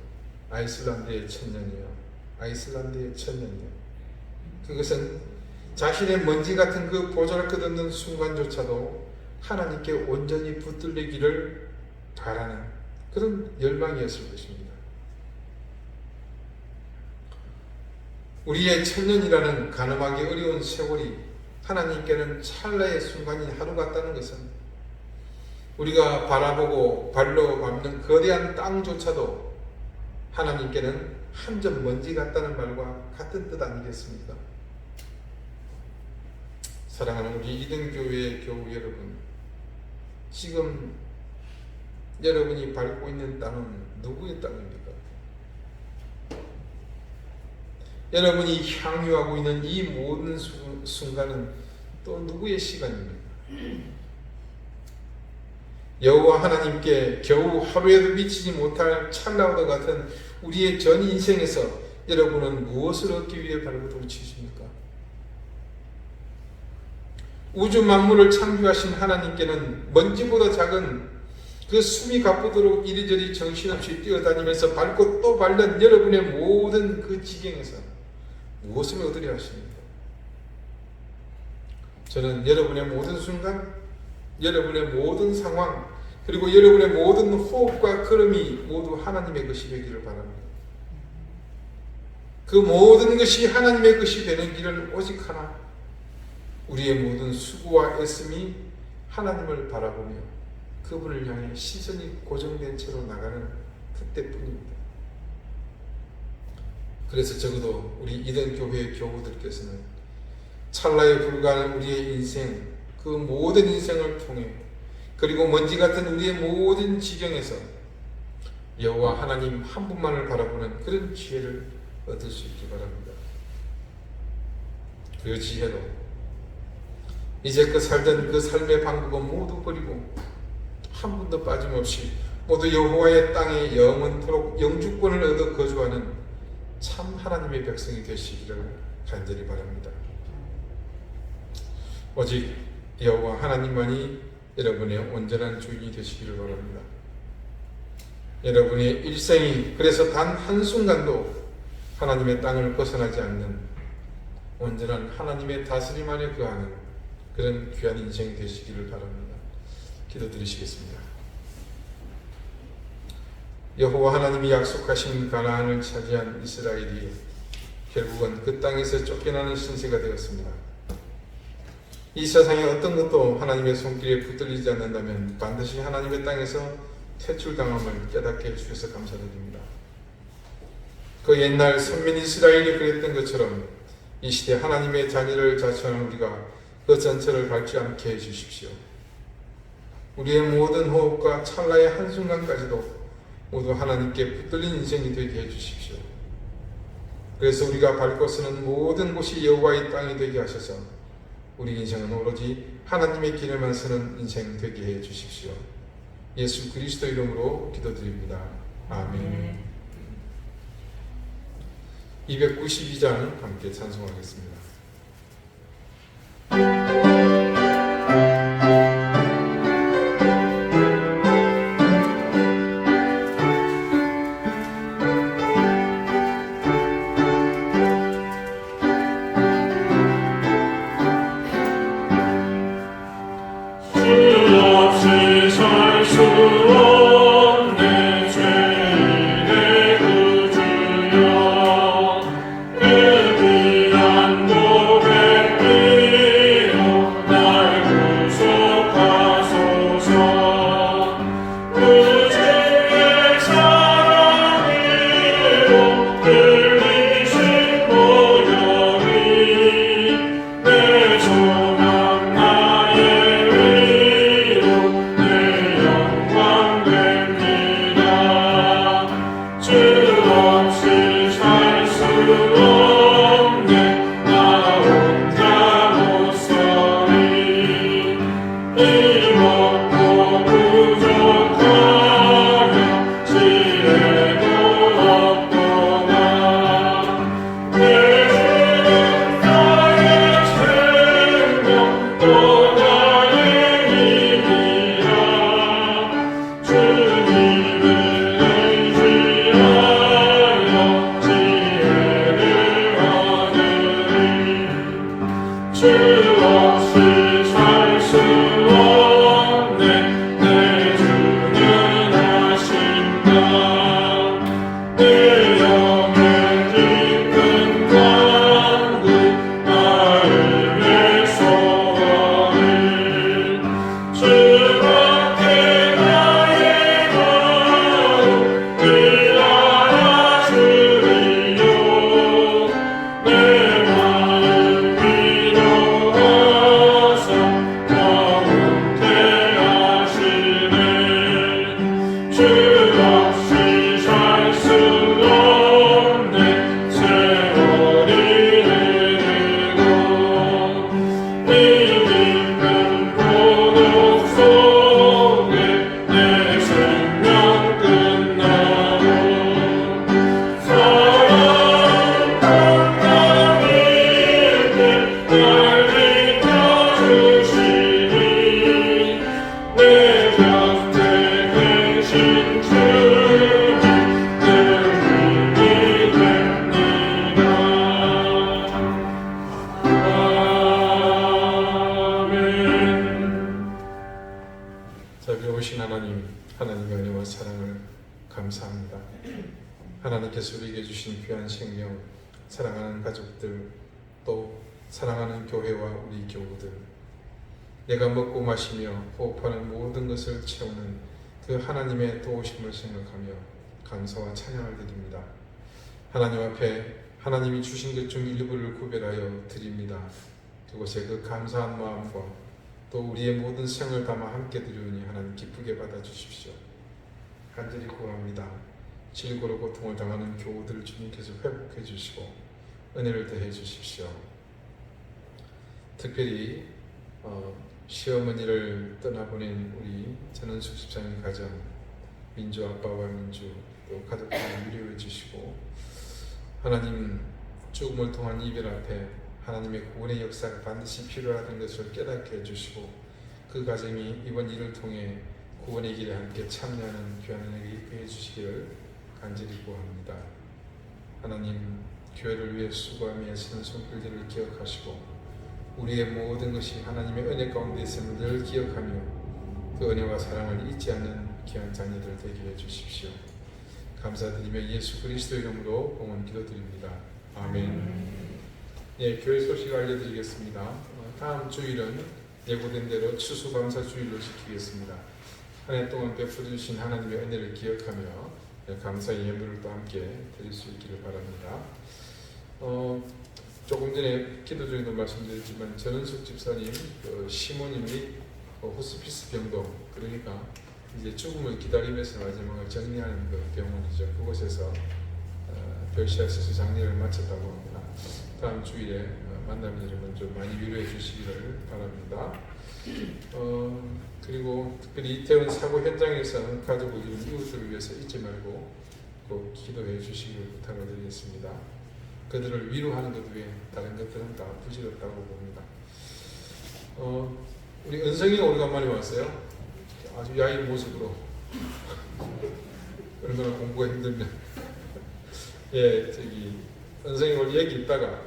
아이슬란드의 천년이여, 아이슬란드의 천년이여. 그것은 자신의 먼지 같은 그 보잘것없는 순간조차도 하나님께 온전히 붙들리기를 바라는 그런 열망이었을 것입니다. 우리의 천년이라는 가늠하기 어려운 세월이 하나님께는 찰나의 순간인 하루 같다는 것은 우리가 바라보고 발로 밟는 거대한 땅조차도 하나님께는 한 점 먼지 같다는 말과 같은 뜻 아니겠습니까? 사랑하는 우리 이등교회의 교우 여러분, 지금 여러분이 밟고 있는 땅은 누구의 땅입니까? 여러분이 향유하고 있는 이 모든 순간은 또 누구의 시간입니까? 여호와 하나님께 겨우 하루에도 미치지 못할 찰나와 같은 우리의 전 인생에서 여러분은 무엇을 얻기 위해 발버둥을 치십니까? 우주 만물을 창조하신 하나님께는 먼지보다 작은 그 숨이 가쁘도록 이리저리 정신없이 뛰어다니면서 밟고 또 밟는 여러분의 모든 그 지경에서 무엇을 얻으려 하십니까? 저는 여러분의 모든 순간, 여러분의 모든 상황, 그리고 여러분의 모든 호흡과 걸음이 모두 하나님의 것이 되기를 바랍니다. 그 모든 것이 하나님의 것이 되는 길은 오직 하나, 우리의 모든 수고와 애씀이 하나님을 바라보며 그분을 향해 시선이 고정된 채로 나가는 그때뿐입니다. 그래서 적어도 우리 이등교회의 교우들께서는 찰나에 불과한 우리의 인생, 그 모든 인생을 통해 그리고 먼지 같은 우리의 모든 지경에서 여호와 하나님 한 분만을 바라보는 그런 지혜를 얻을 수 있기 바랍니다. 그 지혜로 이제껏 살던 그 삶의 방법은 모두 버리고 한 분도 빠짐없이 모두 여호와의 땅에 영원토록 영주권을 얻어 거주하는 참 하나님의 백성이 되시기를 간절히 바랍니다. 오직 여호와 하나님만이 여러분의 온전한 주인이 되시기를 바랍니다. 여러분의 일생이 그래서 단 한순간도 하나님의 땅을 벗어나지 않는 온전한 하나님의 다스림 안에 거하는 그런 귀한 인생이 되시기를 바랍니다. 기도드리시겠습니다. 여호와 하나님이 약속하신 가나안을 차지한 이스라엘이 결국은 그 땅에서 쫓겨나는 신세가 되었습니다. 이 세상에 어떤 것도 하나님의 손길에 붙들리지 않는다면 반드시 하나님의 땅에서 퇴출당함을 깨닫게 해주셔서 감사드립니다. 그 옛날 선민 이스라엘이 그랬던 것처럼 이 시대 하나님의 자녀를 자처하는 우리가 그 전철을 밟지 않게 해주십시오. 우리의 모든 호흡과 찰나의 한순간까지도 모두 하나님께 붙들린 인생이 되게 해주십시오. 그래서 우리가 밟고 서는 모든 곳이 여호와의 땅이 되게 하셔서 우리 인생은 오로지 하나님의 길에만 서는 인생 되게 해주십시오. 예수 그리스도 이름으로 기도드립니다. 아멘. 292장 함께 찬송하겠습니다. 그 귀한 곳 가정명, 사랑하는 가족들, 또 사랑하는 교회와 우리 교우들, 내가 먹고 마시며 호흡하는 모든 것을 채우는 그 하나님의 도우심을 생각하며 감사와 찬양을 드립니다. 하나님 앞에 하나님이 주신 것 중 일부를 구별하여 드립니다. 그곳에 그 감사한 마음과 또 우리의 모든 생을 담아 함께 드리오니 하나님 기쁘게 받아주십시오. 간절히 구합니다. 질고로 고통을 당하는 교우들을 주님께서 회복해 주시고 은혜를 더해 주십시오. 특별히 시어머니를 떠나보낸 우리 전원숙 집사님 가정, 민주 아빠와 민주 또 가족들을 위로해 주시고 하나님 죽음을 통한 이별 앞에 하나님의 구원의 역사가 반드시 필요하다는 것을 깨닫게 해주시고 그 가정이 이번 일을 통해 구원의 길에 함께 참여하는 귀한 은혜를 입혀해 주시기를 간절히 구합니다. 하나님 교회를 위해 수고하며 애쓰는 손길들을 기억하시고 우리의 모든 것이 하나님의 은혜 가운데 있음을 늘 기억하며 그 은혜와 사랑을 잊지 않는 귀한 자녀들 되게 해주십시오. 감사드리며 예수 그리스도 이름으로 봉헌 기도드립니다. 아멘. 예, 교회 소식 알려드리겠습니다. 다음 주일은 예고된 대로 추수감사주일로 지키겠습니다. 한 해 동안 베풀어 주신 하나님의 은혜를 기억하며 감사의 예물을 또 함께 드릴 수 있기를 바랍니다. 조금 전에 기도 중에도 말씀드렸지만 전은숙 집사님 시모님이 호스피스 병동, 그러니까 이제 죽음을 기다리면서 마지막을 정리하는 그 병원이죠. 그곳에서 별시아 수술 장례를 마쳤다고 합니다. 다음 주일에 만나면 여러분 좀 많이 위로해 주시기를 바랍니다. 그리고 특별히 이태원 사고 현장에서 가족을 잃은 이웃들을 위해서 잊지 말고 꼭 기도해 주시기를 부탁을 드리겠습니다. 그들을 위로하는 것 외에 다른 것들은 다 부질없다고 봅니다. 우리 은성이가 오래간만에 왔어요. 아주 야인 모습으로. 얼마나 공부가 힘들면. 예, 은성이 원래 여기 있다가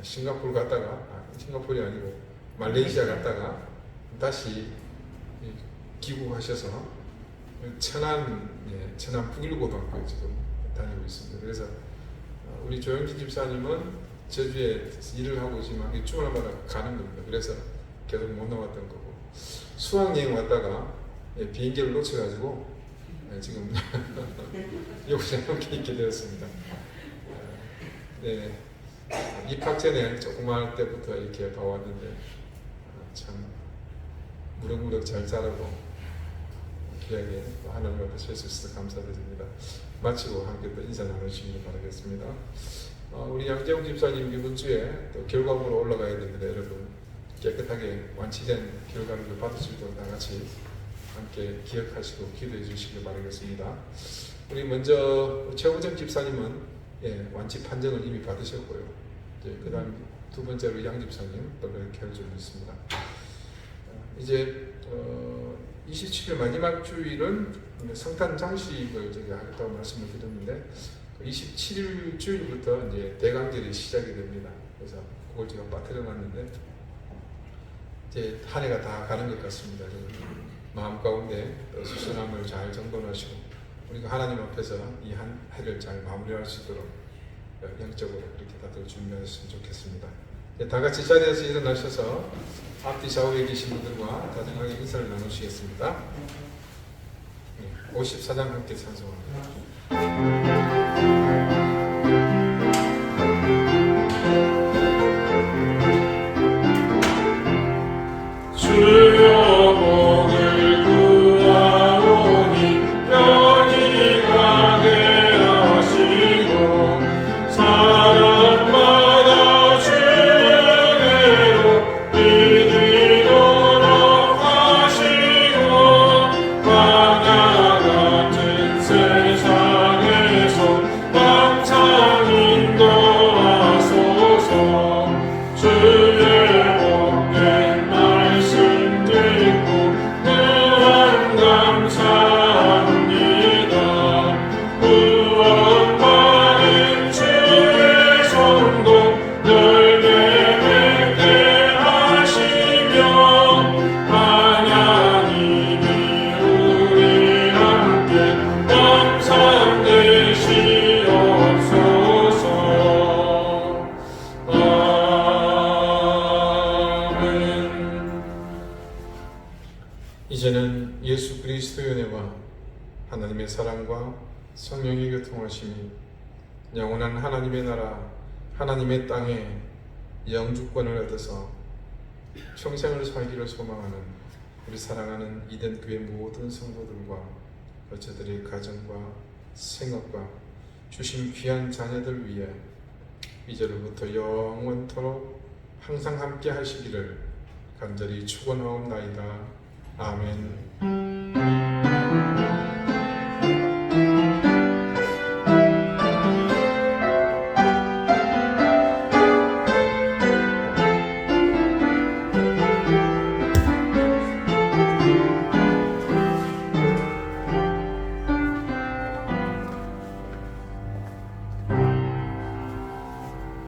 싱가포르 갔다가, 싱가포르이 아니고 말레이시아 갔다가 다시 귀국하셔서 천안 북일고등학교에 지금 다니고 있습니다. 그래서 우리 조영진 집사님은 제주에 일을 하고 지금 주말마다 가는 겁니다. 그래서 계속 못 나왔던 거고 수학여행 왔다가 비행기를 놓쳐가지고 지금 여기서 함께 있게 되었습니다. 네, 입학 전에 조그마할 때부터 이렇게 봐왔는데 참 무럭무럭 잘 자라고 귀하게 하나님 앞에 설 수 있어서 감사드립니다. 마치고 함께 또 인사 나누시기를 바라겠습니다. 우리 양재용 집사님 이번 주에 또 결과물로 올라가야 됩니다. 여러분 깨끗하게 완치된 결과를 받으실 때 다 같이 함께 기억하시고 기도해 주시길 바라겠습니다. 우리 먼저 최우정 집사님은 완치 판정을 이미 받으셨고요. 그 다음 두 번째로 양 집사님 또 그렇게 할 줄 믿습니다. 이제 27일 마지막 주일은 성탄 장식을 제가 하겠다고 말씀을 드렸는데 27일 주일부터 이제 대강절이 시작이 됩니다. 그래서 그걸 제가 빠뜨려 놨는데 이제 한 해가 다 가는 것 같습니다. 마음 가운데 수선함을 잘 정돈하시고 우리가 하나님 앞에서 이 한 해를 잘 마무리할 수 있도록 영적으로 그렇게 다들 준비하셨으면 좋겠습니다. 다 같이 자리에서 일어나셔서 앞뒤 좌우에 계신 분들과 다정하게 인사를 나누시겠습니다. 54장 함께 찬송합니다. 세상에서 하나님의 사랑과 성령의 교통하심이 영원한 하나님의 나라 하나님의 땅에 영주권을 얻어서 평생을 살기를 소망하는 우리 사랑하는 이덴 교회 모든 성도들과 저들의 가정과 생업과 주신 귀한 자녀들 위해 이제로부터 영원토록 항상 함께 하시기를 간절히 축원하옵나이다. 아멘.